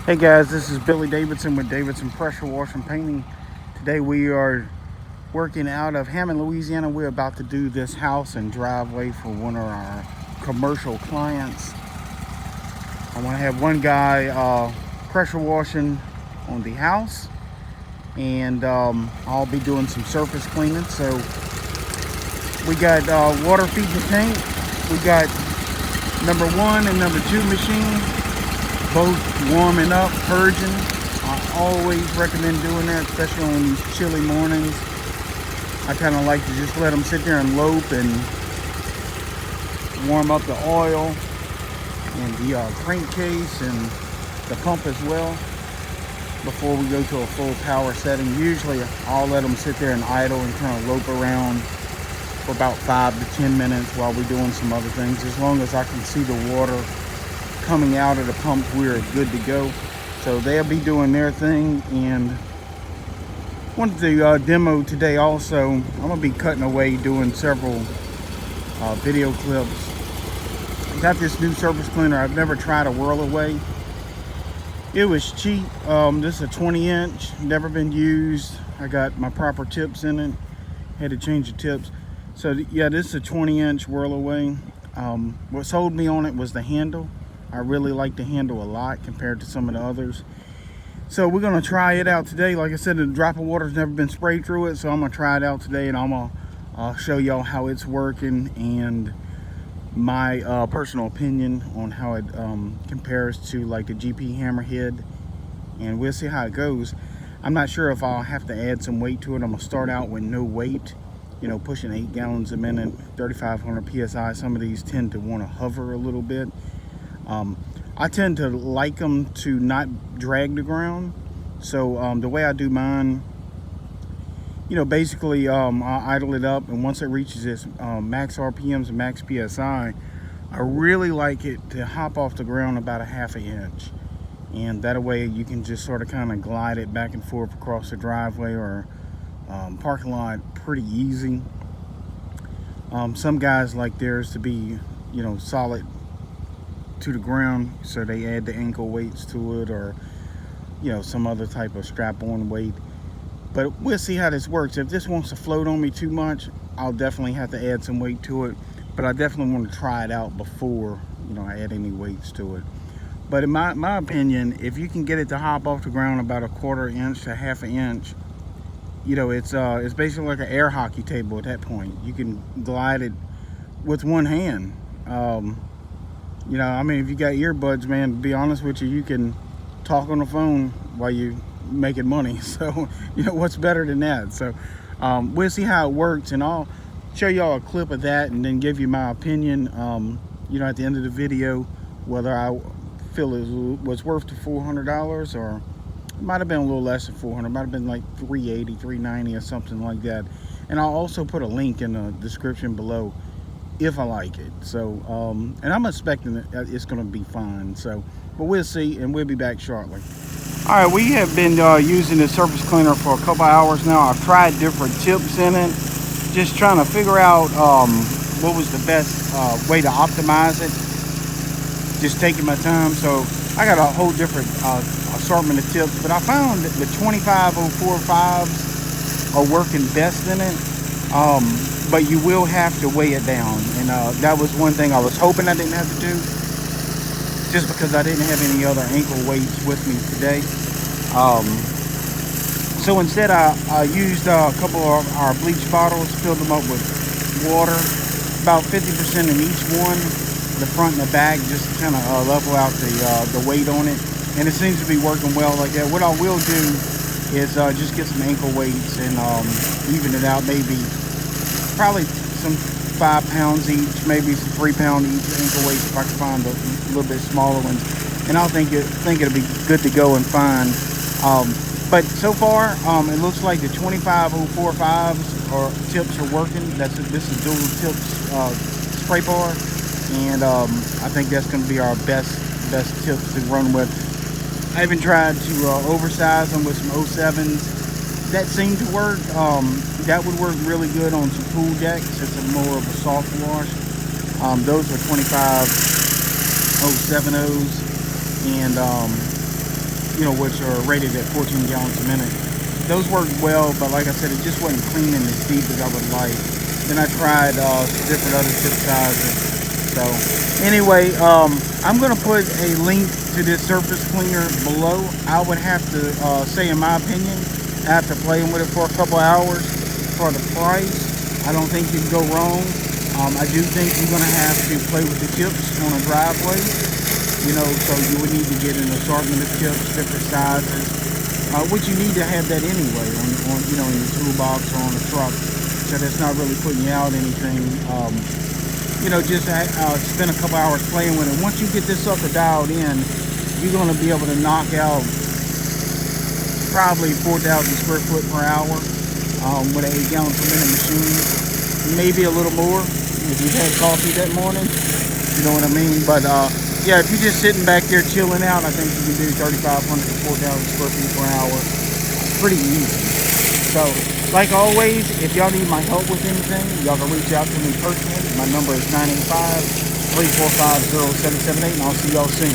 Hey guys, this is Billy Davidson with Davidson Pressure Wash and Painting. Today we are working out of Hammond, Louisiana. We're about to do this house and driveway for one of our commercial clients. I want to have one guy pressure washing on the house, and I'll be doing some surface cleaning. So we got water feeding the tank. We got number 1 and number 2 machine, both warming up, purging. I always recommend doing that, especially on these chilly mornings. I kind of like to just let them sit there and lope and warm up the oil and the crankcase and the pump as well before we go to a full power setting. Usually I'll let them sit there and idle and kind of lope around for about 5 to 10 minutes while we're doing some other things. As long as I can see the water coming out of the pump, we're good to go. So they'll be doing their thing, and wanted to demo today also. I'm gonna be cutting away doing several video clips. I got this new surface cleaner. I've never tried a Whirl Away. It was cheap. This is a 20-inch, never been used. I got my proper tips in it, had to change the tips. So yeah, this is a 20-inch Whirl Away. What sold me on it was the handle. I really like the handle a lot compared to some of the others. So we're gonna try it out today. Like I said, a drop of water's never been sprayed through it, so I'm gonna try it out today, and I'm gonna show y'all how it's working and my personal opinion on how it compares to like the GP Hammerhead, and we'll see how it goes. I'm not sure if I'll have to add some weight to it. I'm gonna start out with no weight, you know, pushing 8 gallons a minute, 3,500 psi. Some of these tend to want to hover a little bit. I tend to like them to not drag the ground. So the way I do mine, you know, basically I idle it up, and once it reaches its max RPMs and max PSI, I really like it to hop off the ground about a ½ inch. And that way you can just sort of kind of glide it back and forth across the driveway or parking lot pretty easy. Some guys like theirs to be, you know, solid to the ground, so they add the ankle weights to it, or you know, some other type of strap-on weight. But we'll see how this works. If this wants to float on me too much, I'll definitely have to add some weight to it, but I definitely want to try it out before, you know, I add any weights to it. But in my opinion, if you can get it to hop off the ground about a 1/4 inch to ½ inch, you know, it's basically like an air hockey table at that point. You can glide it with one hand. You know, I mean, if you got earbuds, man, to be honest with you, you can talk on the phone while you making money. So, you know, what's better than that? So, we'll see how it works, and I'll show y'all a clip of that and then give you my opinion, you know, at the end of the video, whether I feel it was worth the $400, or it might have been a little less than 400. It might have been like 380, 390 or something like that. And I'll also put a link in the description below if I like it. So and I'm expecting that it's going to be fine. So, but we'll see, and we'll be back shortly. All right, we have been using the surface cleaner for a couple hours now. I've tried different tips in it, just trying to figure out what was the best way to optimize it, just taking my time. So I got a whole different assortment of tips, but I found that the 25045s are working best in it. But you will have to weigh it down, and that was one thing I was hoping I didn't have to do, just because I didn't have any other ankle weights with me today. So instead I used a couple of our bleach bottles, filled them up with water, about 50% in each one, the front and the back, just to kind of level out the weight on it, and it seems to be working well like that. What I will do is just get some ankle weights and even it out, maybe probably some 5 pounds each, maybe some 3 pound each ankle weights if I can find a little bit smaller ones, and I'll think it'll be good to go and fine. But so far, it looks like the 25045s or tips are working. This is dual tips spray bar, and I think that's going to be our best tips to run with. I even tried to oversize them with some 07s. That seemed to work. That would work really good on some pool decks. It's more of a soft wash. Those are 25 070s, and which are rated at 14 gallons a minute. Those worked well, but like I said, it just wasn't cleaning as deep as I would like. Then I tried different other tip sizes. So anyway, I'm going to put a link to this surface cleaner below. I would have to say, in my opinion, after playing with it for a couple hours, for the price, I don't think you can go wrong. I do think you're going to have to play with the chips on a driveway. So you would need to get an assortment of chips, different sizes, which you need to have that anyway on in your toolbox or on a truck. So that's not really putting you out anything. Just spend a couple hours playing with it. Once you get this sucker dialed in, you're going to be able to knock out probably 4,000 square foot per hour with an 8 gallon per minute machine. Maybe a little more if you've had coffee that morning. You know what I mean? But yeah, if you're just sitting back there chilling out, I think you can do 3,500 to 4,000 square feet per hour. Pretty easy. So, like always, if y'all need my help with anything, y'all can reach out to me personally. My number is 985-345-0778, and I'll see y'all soon.